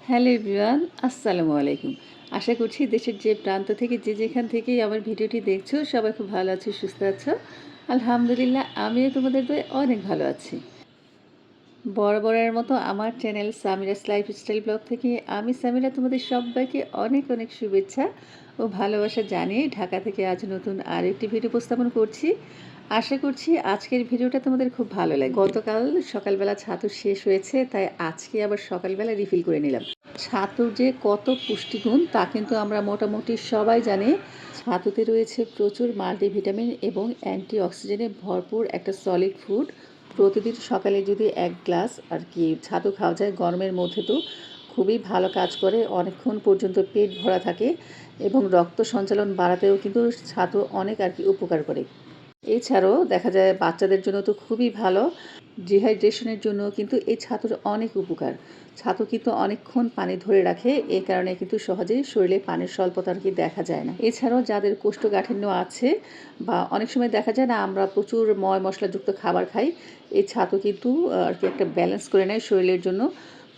Hello everyone, আসসালামু আলাইকুম। আশা করছি দেশের যে প্রান্ত থেকে যে যেখান থেকেই আমার ভিডিওটি দেখছো সবাই খুব ভালো আছো, সুস্থ আছো। আলহামদুলিল্লাহ, আমিও তোমাদের দয়ায় অনেক ভালো আছি। বরাবরের মতো আমার চ্যানেল সামিরাস লাইফস্টাইল ব্লগ থেকে আমি সামিরা তোমাদের সবাইকে অনেক অনেক শুভেচ্ছা ও ভালোবাসা জানিয়ে ঢাকা থেকে আজ নতুন আরেকটি ভিডিও উপস্থাপন করছি। আশা করছি আজকের ভিডিওটা তোমাদের খুব ভালো লাগে। গতকাল সকালবেলা ছাতু শেষ হয়েছে, তাই আজকে আবার সকালবেলা রিফিল করে নিলাম। ছাতুর যে কত পুষ্টিগুণ তা কিন্তু আমরা মোটামুটি সবাই জানি। ছাতুতে রয়েছে প্রচুর মাল্টিভিটামিন এবং অ্যান্টিঅক্সিডেন্টে ভরপুর একটা সলিড ফুড। প্রতিদিন সকালে যদি এক গ্লাস ছাতু খাওয়া যায় গরমের মধ্যে, তো খুবই ভালো কাজ করে, অনেকক্ষণ পর্যন্ত পেট ভরা থাকে এবং রক্ত সঞ্চালন বাড়াতেও কিন্তু ছাতু অনেক উপকার করে। এছাড়াও দেখা যায় বাচ্চাদের জন্য তো খুবই ভালো, ডিহাইড্রেশনের জন্য কিন্তু এই ছাতুর অনেক উপকার। ছাতু কিন্তু অনেকক্ষণ পানি ধরে রাখে, এই কারণে কিন্তু সহজেই শরীরে পানির স্বল্পতা দেখা যায় না। এছাড়াও যাদের কোষ্ঠকাঠিন্য আছে বা অনেক সময় দেখা যায় না আমরা প্রচুর ময় মশলাযুক্ত খাবার খাই, এই ছাতু কিন্তু একটা ব্যালেন্স করে নেয় শরীরের জন্য।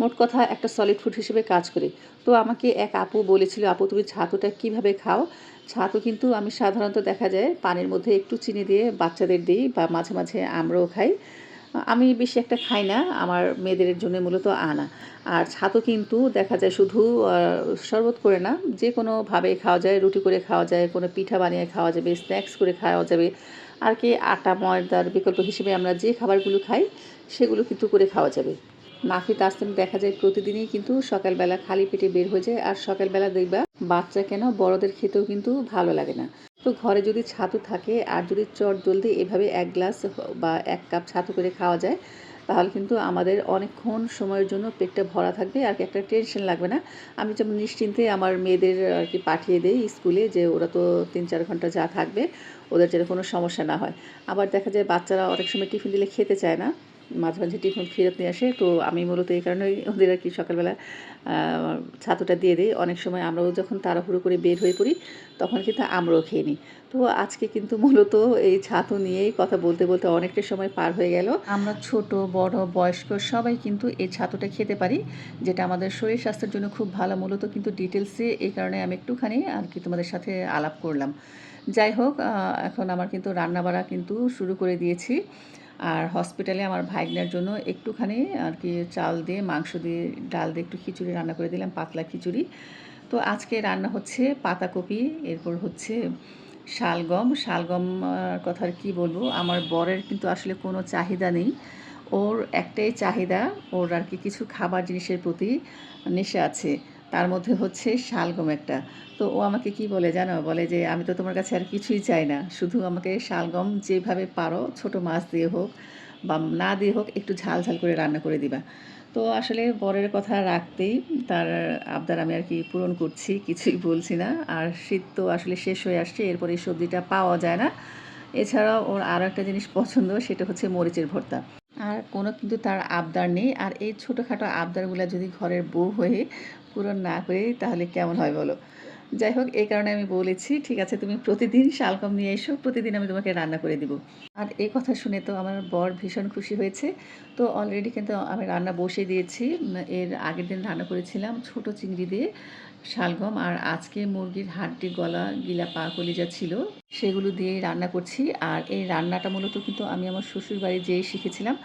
মোট কথা একটা সলিড ফুড হিসেবে কাজ করে। তো আমাকে এক আপু বলেছিল, আপু তুমি ছাতুটা কিভাবে খাও? ছাতু কিন্তু আমি সাধারণত দেখা যায় পানির মধ্যে একটু চিনি দিয়ে বাচ্চাদের দিই বা মাঝে মাঝে আমরাও খাই। আমি বেশি একটা খাই না, আমার মেয়েদের জন্য মূলত আনা। আর ছাতু কিন্তু দেখা যায় শুধু শরবত করে না, যে কোনোভাবে খাওয়া যায়, রুটি করে খাওয়া যায়, কোনো পিঠা বানিয়ে খাওয়া যাবে, স্ন্যাক্স করে খাওয়া যাবে। আটা ময়দার বিকল্প হিসেবে আমরা যে খাবারগুলো খাই সেগুলো কিন্তু করে খাওয়া যাবে। নাফি তাসনিম দেখা যায় প্রতিদিনই কিন্তু সকালবেলা খালি পেটে বের হয়ে যায়, আর সকালবেলা দেখবা বাচ্চা কেন বড়দের খেতেও কিন্তু ভালো লাগে না। তো ঘরে যদি ছাতু থাকে আর যদি চটজলদি এভাবে এক গ্লাস বা এক কাপ ছাতু করে খাওয়া যায়, তাহলে কিন্তু আমাদের অনেকক্ষণ সময়ের জন্য পেটটা ভরা থাকবে, একটা টেনশন লাগবে না। আমি যেমন নিশ্চিন্তে আমার মেয়েদের পাঠিয়ে দিই স্কুলে, যে ওরা তো 3-4 ঘন্টা যা থাকবে, ওদের যেন কোনো সমস্যা না হয়। আবার দেখা যায় বাচ্চারা অনেক সময় টিফিন দিলে খেতে চায় না, মাঝে মাঝে টিফিন ফেরত নিয়ে আসে। তো আমি মূলত এই কারণেই ওদের সকালবেলা ছাতুটা দিয়ে দিই। অনেক সময় আমরাও যখন তাড়াহুড়ো করে বের হয়ে পড়ি তখন কিন্তু আমরাও খেয়ে নিই। তো আজকে কিন্তু মূলত এই ছাতু নিয়েই কথা বলতে বলতে অনেকটা সময় পার হয়ে গেল। আমরা ছোট বড় বয়স্ক সবাই কিন্তু এই ছাতুটা খেতে পারি, যেটা আমাদের শরীর স্বাস্থ্যের জন্য খুব ভালো। মূলত কিন্তু ডিটেলসে এই কারণে আমি একটুখানি তোমাদের সাথে আলাপ করলাম। যাই হোক, এখন আমার কিন্তু রান্নাবাড়া কিন্তু শুরু করে দিয়েছি। আর হসপিটালে আমার ভাইগনার জন্য একটুখানি চাল দিয়ে, মাংস দিয়ে, ডাল দিয়ে একটু খিচুড়ি রান্না করে দিলাম, পাতলা খিচুড়ি। তো আজকে রান্না হচ্ছে পাতাকপি, এরপর হচ্ছে শালগম। কথা আর কী বলবো, আমার বরের কিন্তু আসলে কোনো চাহিদা নেই। ওর একটাই চাহিদা, ওর কিছু খাবার জিনিসের প্রতি নেশা আছে। তার মধ্যে হচ্ছে শালগম একটা। তো ও আমাকে কি বলে জানো? বলে যে আমি তো তোমার কাছে আর কিছুই চাই না, শুধু আমাকে শালগম যেভাবে পারো ছোট মাছ দিয়ে হোক বা না দিয়ে হোক একটু ঝাল ঝাল করে রান্না করে দিবা। তো আসলে বরের কথা রাখতেই তার আবদার আমি পূরণ করছি, কিছুই বলছি না। আর শীত তো আসলে শেষ হয়ে আসছে, এরপর এই সবজিটা পাওয়া যায় না। এছাড়াও ওর আরও একটা জিনিস পছন্দ, সেটা হচ্ছে মরিচের ভর্তা। আর কোনো কিন্তু তার আবদার নেই। আর এই ছোটোখাটো আবদারগুলো যদি ঘরের বউ হয়ে পূরণ না করি তাহলে কেমন হয় বলো? যাই হোক, এই কারণে আমি বলেছি ঠিক আছে তুমি প্রতিদিন শালগম নিয়ে এসো, প্রতিদিন আমি তোমাকে রান্না করে দিব। আর এই কথা শুনে তো আমার বর ভীষণ খুশি হয়েছে। তো অলরেডি কিন্তু আমি রান্না বসিয়ে দিয়েছি। এর আগের দিন রান্না করেছিলাম ছোট চিংড়ি দিয়ে শালগম, আর আজকে মুরগির হাড্ডি, গলা, গিলা, পা, কলিজা ছিল, সেগুলো দিয়েই রান্না করছি। আর এই রান্নাটা মূলত কিন্তু আমি আমার শ্বশুর বাড়ি যেয়ে শিখেছিলাম।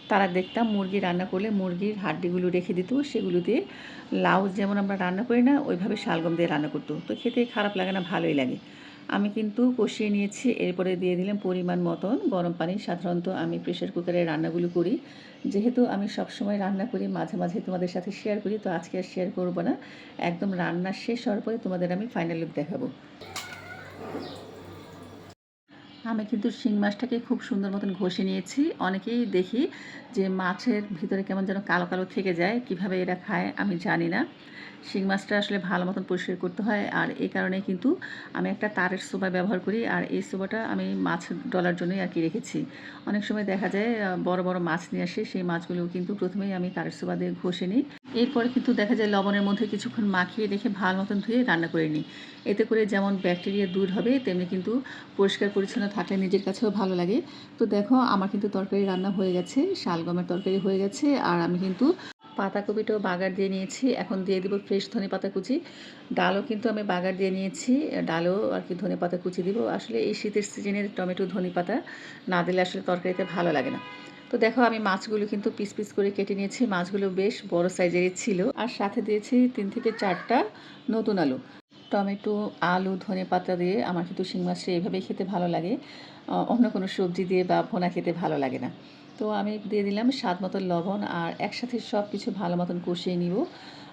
তারা দেখতাম মুরগি রান্না করলে মুরগির হাড্ডিগুলো রেখে দিত, সেগুলো দিয়ে লাউ যেমন আমরা রান্না করি না ওইভাবে শালগম দিয়ে রান্না করতো। তো খেতে খারাপ লাগে না, ভালোই লাগে। আমি কিন্তু কষিয়ে নিয়েছি, এরপরে দিয়ে দিলাম পরিমাণ মতন গরম পানি। সাধারণত আমি প্রেশার কুকারে রান্নাগুলো করি, যেহেতু আমি সবসময় রান্না করি, মাঝে মাঝে তোমাদের সাথে শেয়ার করি, তো আজকে আর শেয়ার করবো না। একদম রান্না শেষ হওয়ার পরে তোমাদের আমি ফাইনাল লুক দেখাবো। আমি কিন্তু শিং মাছটাকে খুব সুন্দর মতন ঘষে নিয়েছি। অনেকেই দেখি যে মাছের ভিতরে কেমন যেন কালো কালো থেকে যায়, কিভাবে এরা খায় আমি জানি না। শিং মাছটা আসলে ভালো মতন পরিষ্কার করতে হয়, আর এই কারণে কিন্তু আমি একটা তারের সোবা ব্যবহার করি। আর এই সোবাটা আমি মাছ ডলার জন্যই রেখেছি। অনেক সময় দেখা যায় বড় বড় মাছ নিয়ে আসে, সেই মাছগুলো কিন্তু প্রথমেই আমি তারের সোবা দিয়ে ঘষে নিই। এরপরে কিন্তু দেখা যায় লবণের মধ্যে কিছুক্ষণ মাখিয়ে রেখে ভালো মতন ধুয়ে রান্না করে নিই। এতে করে যেমন ব্যাকটেরিয়া দূর হবে, তেমনি কিন্তু পরিষ্কার পরিচ্ছন্ন থাকলে নিজের কাছেও ভালো লাগে। তো দেখো আমার কিন্তু তরকারি রান্না হয়ে গেছে, শালগমের তরকারি হয়ে গেছে। আর আমি কিন্তু পাতাকপিটাও বাগার দিয়ে নিয়েছি। এখন দিয়ে দিব ফ্রেশ ধনেপাতা কুচি। ডালও কিন্তু আমি বাগার দিয়ে নিয়েছি। ডালেও আর কি ধনেপাতা কুচি দিব। আসলে এই শীতের সিজনের টমেটো ধনেপাতা না দিলে আসলে তরকারিতে ভালো লাগে না। তো দেখো আমি মাছগুলো কিন্তু পিস পিস করে কেটে নিয়েছি। মাছগুলো বেশ বড় সাইজেরই ছিল। আর সাথে দিয়েছি 3 থেকে 4টা নতুন আলু। টমেটো, আলু, ধনেপাতা দিয়ে আমার কিন্তু শিং মাছটা এভাবেই খেতে ভালো লাগে। অন্য কোনো সবজি দিয়ে বা ভুনা খেতে ভালো লাগে না। তো আমি দিয়ে দিলাম স্বাদ মতো লবণ আর একসাথে সব কিছু ভালো মতন কষিয়ে নিব।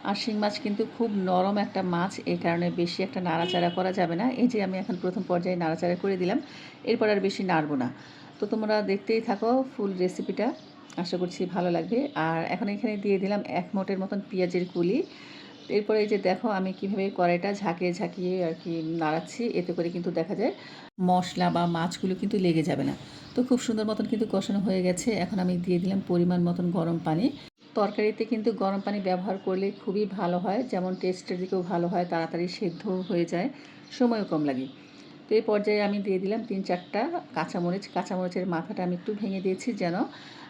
আর শিং মাছ কিন্তু খুব নরম একটা মাছ, এই কারণে বেশি একটা নাড়াচাড়া করা যাবে না। এই যে আমি এখন প্রথম পর্যায়ে নাড়াচাড়া করে দিলাম, এরপর আর বেশি নাড়ব না। তো তোমরা দেখতেই থাকো ফুল রেসিপিটা, আশা করছি ভালো লাগবে। আর এখন এখানে দিয়ে দিলাম 1 মোটের মতন পেঁয়াজের কুলি। এরপরে এই যে দেখো আমি কীভাবে কড়াইটা ঝাঁকিয়ে ঝাঁকিয়ে আর কি নাড়াচ্ছি, এতে করে কিন্তু দেখা যায় মশলা বা মাছগুলো কিন্তু লেগে যাবে না। তো খুব সুন্দর মতন কিন্তু কষানো হয়ে গেছে। এখন আমি দিয়ে দিলাম পরিমাণ মতন গরম পানি। তরকারিতে কিন্তু গরম পানি ব্যবহার করলে খুবই ভালো হয়, যেমন টেস্টের দিকেও ভালো হয়, তাড়াতাড়ি সেদ্ধ হয়ে যায়, সময়ও কম লাগে। তো এই পর্যায়ে আমি দিয়ে দিলাম 3-4টা কাঁচামরিচ। কাঁচামরিচের মাথাটা আমি একটু ভেঙে দিয়েছি যেন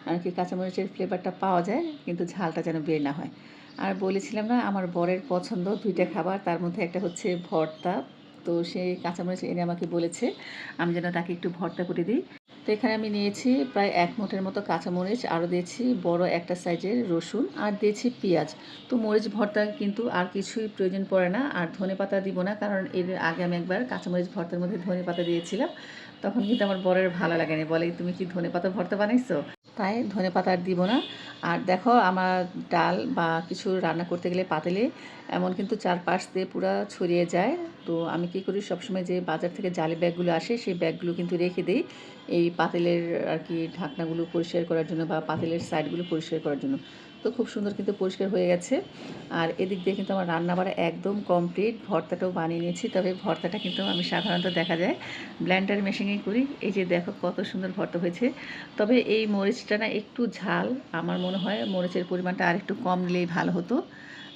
আর কি কাঁচামরিচের ফ্লেভারটা পাওয়া যায়, কিন্তু ঝালটা যেন বের না হয়। আর বলেছিলাম না আমার বরের পছন্দ 2টা খাবার, তার মধ্যে একটা হচ্ছে ভর্তা। তো সে কাঁচামরিচ এনে আমাকে বলেছে আমি যেন তাকে একটু ভর্তা করে দিই। তো এখানে আমি নিয়েছি প্রায় 1 মুঠের মতো কাঁচামরিচ, আরও দিয়েছি বড় একটা সাইজের রসুন আর দিয়েছি পেঁয়াজ। তো মরিচ ভর্তা কিন্তু আর কিছুই প্রয়োজন পড়ে না। আর ধনেপাতা দিব না, কারণ এর আগে আমি একবার কাঁচামরিচ ভর্তার মধ্যে ধনেপাতা দিয়েছিলাম, তখন কিন্তু আমার বরের ভালো লাগেনি, বলে তুমি কি ধনেপাতা ভর্তা বানাইছো, তাই ধনেপাতা আর দিব না। আর দেখো আমার ডাল বা কিছু রান্না করতে গেলে পাতিলে এমন কিন্তু চারপাশ দিয়ে পুরো ছড়িয়ে যায়। তো আমি কী করি, সবসময় যে বাজার থেকে জালি ব্যাগগুলো আসে সেই ব্যাগগুলো কিন্তু রেখে দিই এই পাতিলের আর কি ঢাকনাগুলো পরিষ্কার করার জন্য বা পাতিলের সাইডগুলো পরিষ্কার করার জন্য। তো খুব সুন্দর কিন্তু পরিষ্কার হয়ে গেছে। আর এদিক দিয়ে কিন্তু আমার রান্না বাড়া একদম কমপ্লিট। ভর্তাটাও বানিয়ে নিয়েছি, তবে ভর্তাটা কিন্তু আমি সাধারণত দেখা যায় ব্লেন্ডার মেশিনেই করি। এই যে দেখো কত সুন্দর ভর্তা হয়েছে। তবে এই মরিচটা না একটু ঝাল, আমার মনে হয় মরিচের পরিমাণটা আর একটু কম নিলেই ভালো হতো।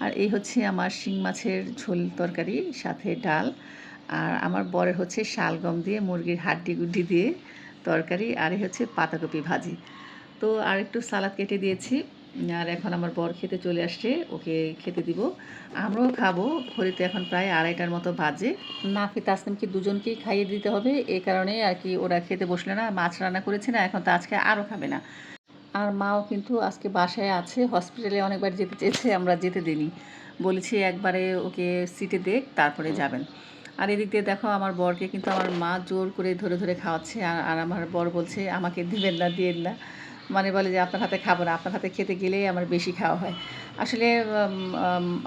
আর এই হচ্ছে আমার শিং মাছের ঝোল তরকারি, সাথে ডাল। আর আমার বরের হচ্ছে শালগম দিয়ে মুরগির হাড্ডি গুড্ডি দিয়ে তরকারি, আর এই হচ্ছে পাতাকপি ভাজি। তো আর একটু সালাদ কেটে দিয়েছি। আর এখন আমার বর খেতে চলে আসছে, ওকে খেতে দিব, আমরাও খাবো। ঘড়িতে এখন প্রায় 2:30টার মতো বাজে। নাফি তাসনিমকে দুজনকেই খাইয়ে দিতে হবে, এই কারণে আর কি ওরা খেতে বসলে না। মাছ রান্না করেছি না, এখন তো আজকে আরও খাবে না। আর মাও কিন্তু আজকে বাসায় আছে, হসপিটালে অনেকবার যেতে চেয়েছে, আমরা যেতে দিইনি, বলেছি একবারে ওকে সিটে দেখ তারপরে যাবেন। আর এদিক দিয়ে দেখো আমার বরকে কিন্তু আমার মা জোর করে ধরে ধরে খাওয়াচ্ছে। আর আমার বর বলছে আমাকে দিবেন না, দিয়েন না, মানে বলে যে আপনার হাতে খাবো না, আপনার হাতে খেতে গেলেই আমার বেশি খাওয়া হয়। আসলে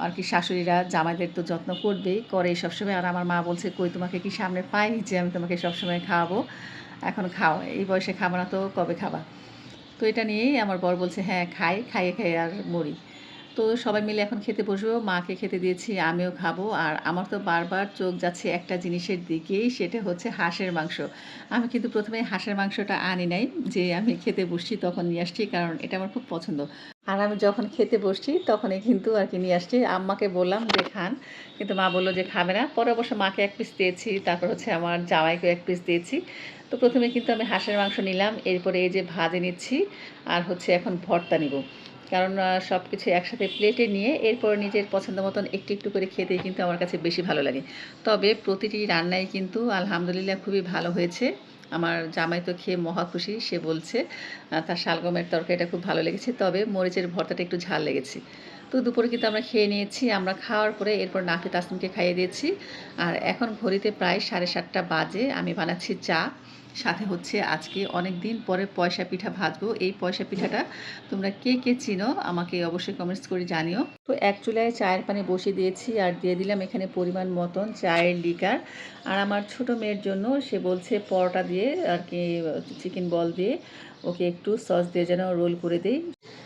আর কি শাশুড়িরা জামাইদের তো যত্ন করবেই, করে সবসময়। আর আমার মা বলছে কই তোমাকে কি সামনে পাই যে আমি তোমাকে সবসময় খাওয়াবো, এখন খাও, এই বয়সে খাবো না তো কবে খাবা। তো এটা নিয়েই আমার বর বলছে হ্যাঁ খাই, খাইয়ে খাইয়ে আর মরি। তো সবাই মিলে এখন খেতে বসবো, মাকে খেতে দিয়েছি, আমিও খাবো। আর আমার তো বারবার চোখ যাচ্ছে একটা জিনিসের দিকেই, সেটা হচ্ছে হাঁসের মাংস। আমি কিন্তু প্রথমে হাঁসের মাংসটা আনি নাই, যে আমি খেতে বসছি তখন নিয়ে আসছি, কারণ এটা আমার খুব পছন্দ। আর আমি যখন খেতে বসছি তখনই কিন্তু আর কি নিয়ে আসছি, আম্মাকে বললাম যে খান, কিন্তু মা বললো যে খাবে না। পরে অবশ্য মাকে 1 পিস দিয়েছি, তারপর হচ্ছে আমার জামাইকেও 1 পিস দিয়েছি। তো প্রথমে কিন্তু আমি হাঁসের মাংস নিলাম, এরপরে এই যে ভাজে নিচ্ছি, আর হচ্ছে এখন ভর্তা নিব। কারণ সব কিছু একসাথে প্লেটে নিয়ে এরপর নিজের পছন্দ মতন একটু একটু করে খেতেই কিন্তু আমার কাছে বেশি ভালো লাগে। তবে প্রতিটি রান্নাই কিন্তু আলহামদুলিল্লাহ খুবই ভালো হয়েছে। আমার জামাই তো খেয়ে মহা খুশি, সে বলছে তার শালগমের তরকারিটা খুব ভালো লেগেছে, তবে মরিচের ভর্তাটা একটু ঝাল লেগেছে। তো দুপুরে কিন্তু আমরা খেয়ে নিয়েছি, আমরা খাওয়ার পরে এরপর নাফি তাসনিমকে খাইয়ে দিয়েছি। আর এখন ঘড়িতে প্রায় 7:30টা বাজে, আমি বানাচ্ছি চা, সাথে হচ্ছে আজকে অনেক দিন পরে পয়সা পিঠা ভাজবো। এই পয়সা পিঠাটা তোমরা কে কে চিনো আমাকে অবশ্যই কমেন্টস করে জানিও। তো এক চুলায় চায়ের পানি বসিয়ে দিয়েছি, আর দিয়ে দিলাম এখানে পরিমাণ মতন চায়ের লিকার। আর আমার ছোট মেয়ের জন্য সে বলছে পরোটা দিয়ে আর কি চিকেন বল দিয়ে ওকে একটু সস দিয়ে যেন রোল করে দেই,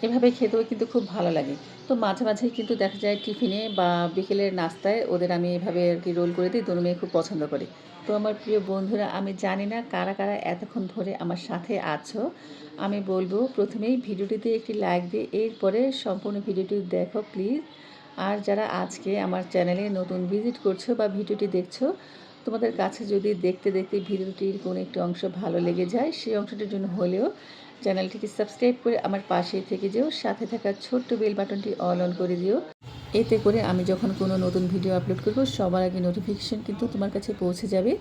এভাবে খেতেও কিন্তু খুব ভালো লাগে। তো মাঝে মাঝেই কিন্তু দেখা যায় টিফিনে বা বিকেলের নাস্তায় ওদের আমি এভাবে আর কি রোল করে দিই, দুটো মেয়ে খুব পছন্দ করে। তো আমার প্রিয় বন্ধুরা, আমি জানি না কারা কারা এতক্ষণ ধরে আমার সাথে আছো। আমি বলবো প্রথমেই ভিডিওটিতে একটি লাইক দিয়ে এরপরে সম্পূর্ণ ভিডিওটি দেখো প্লিজ। আর যারা আজকে আমার চ্যানেলে নতুন ভিজিট করছো বা ভিডিওটি দেখছো, তোমাদের কাছে যদি দেখতে দেখতে ভিডিওটির কোনো একটি অংশ ভালো লেগে যায়, সেই অংশটির জন্য হলেও চ্যানেলটিকে সাবস্ক্রাইব করে আমার পাশেই থেকে যেও, সাথে থাকা ছোট্ট বেল বাটনটি অন করে দিও। এতে করে আমি যখন কোনো নতুন ভিডিও আপলোড করব সবার আগে নোটিফিকেশন কিন্তু তোমার কাছে পৌঁছে যাবে।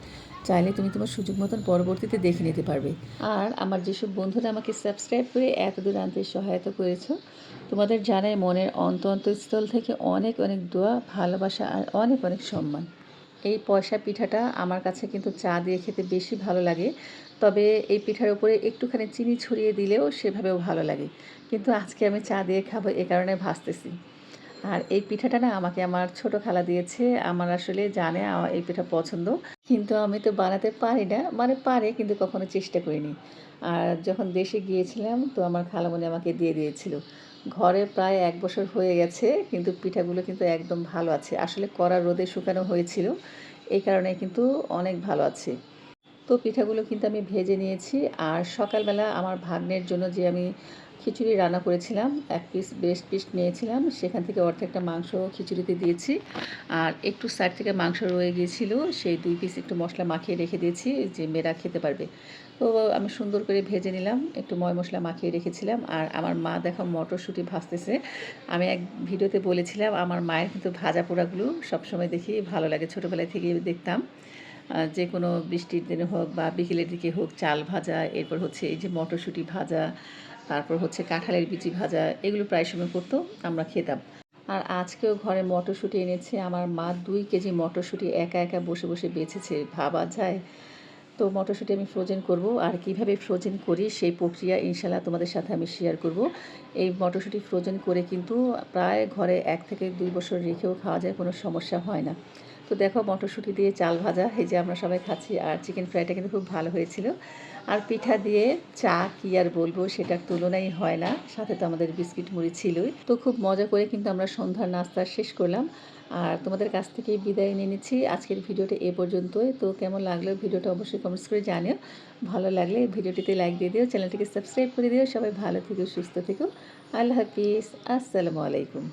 চাইলে তুমি তোমার সুযোগ মতন পরবর্তীতে দেখে নিতে পারবে। আর আমার যেসব বন্ধুরা আমাকে সাবস্ক্রাইব করে এতদূর আনতে সহায়তা করেছো, তোমাদের জানাই মনের অন্তঃস্থল থেকে অনেক অনেক দোয়া, ভালোবাসা আর অনেক অনেক সম্মান। এই পয়সা পিঠাটা আমার কাছে কিন্তু চা দিয়ে খেতে বেশি ভালো লাগে। তবে এই পিঠার উপরে একটুখানি চিনি ছড়িয়ে দিলেও সেভাবেও ভালো লাগে। কিন্তু আজকে আমি চা দিয়ে খাবো, এ কারণে ভাজতেছি। আর এই পিঠাটা না আমাকে আমার ছোট খালা দিয়েছে। আমার আসলে জানে এই পিঠা পছন্দ। কিন্তু আমি তো বানাতে পারি না। মানে পারি কিন্তু কখনো চেষ্টা করিনি। আর যখন দেশে গিয়েছিলাম তো আমার খালামণি আমাকে দিয়ে দিয়েছিল। ঘরে প্রায় ১ বছর হয়ে গেছে কিন্তু পিঠাগুলো কিন্তু একদম ভালো আছে। আসলে কড়া রোদে শুকানো হয়েছিল। এই কারণে কিন্তু অনেক ভালো আছে। তো পিঠাগুলো কিন্তু আমি ভেজে নিয়েছি। আর সকালবেলা আমার ভাগ্নের জন্য যে আমি খিচুড়ি রান্না করেছিলাম, ১ পিস ব্রেস্ট পিস নিয়েছিলাম, সেখান থেকে অর্ধেকটা মাংস খিচুড়িতে দিয়েছি। আর একটু সাইড থেকে মাংস রয়ে গিয়েছিল, সেই ২ পিস একটু মশলা মাখিয়ে রেখে দিয়েছি যে মেয়েরা খেতে পারবে। তো আমি সুন্দর করে ভেজে নিলাম, একটু ময় মশলা মাখিয়ে রেখেছিলাম। আর আমার মা দেখো মটরশুঁটি ভাজতেছে। আমি এক ভিডিওতে বলেছিলাম আমার মায়ের কিন্তু ভাজা পোড়াগুলো সবসময় দেখি ভালো লাগে, ছোটোবেলায় থেকেই দেখতাম। যে কোনো বৃষ্টির দিনে হোক বা বিকেলের দিকে হোক চাল ভাজা, এরপর হচ্ছে এই যে মটরশুঁটি ভাজা, তারপর হচ্ছে কাঁঠালের বিচি ভাজা, এগুলো প্রায় সময় করতো, আমরা খেতাম। আর আজকেও ঘরে মটরশুঁটি এনেছে আমার মা, ২ কেজি মটরশুঁটি একা একা বসে বসে বেছেছে, ভাবা যায়। তো মটরশুঁটি আমি ফ্রোজেন করব, আর কিভাবে ফ্রোজেন করি সেই প্রক্রিয়া ইনশাল্লাহ তোমাদের সাথে আমি শেয়ার করব। এই মটরশুঁটি ফ্রোজেন করে কিন্তু প্রায় ঘরে ১ থেকে ২ বছর রেখেও খাওয়া যায়, কোনো সমস্যা হয় না। তো দেখো মটরশুঁটি দিয়ে চাল ভাজা এই যে আমরা সবাই খাচ্ছি, আর চিকেন ফ্রাইটা কিন্তু খুব ভালো হয়েছিল। আর পিঠা দিয়ে চা কী আর বলবো, সেটার তুলনাই হয় না। সাথে তো আমাদের বিস্কিট মুড়ি ছিলই। তো খুব মজা করে কিন্তু আমরা সন্ধ্যার নাস্তা শেষ করলাম। আর তোমাদের কাছ থেকেই বিদায় নিয়ে নিচ্ছি। আজকের ভিডিওটা এ পর্যন্তই। তো কেমন লাগলো ভিডিওটা অবশ্যই কমেন্টস করে জানিও। ভালো লাগলে ভিডিওটিতে লাইক দিয়ে দিও, চ্যানেলটিকে সাবস্ক্রাইব করে দিও। সবাই ভালো থেকো, সুস্থ থেকো। আল্লাহ হাফিজ। আসসালামু আলাইকুম।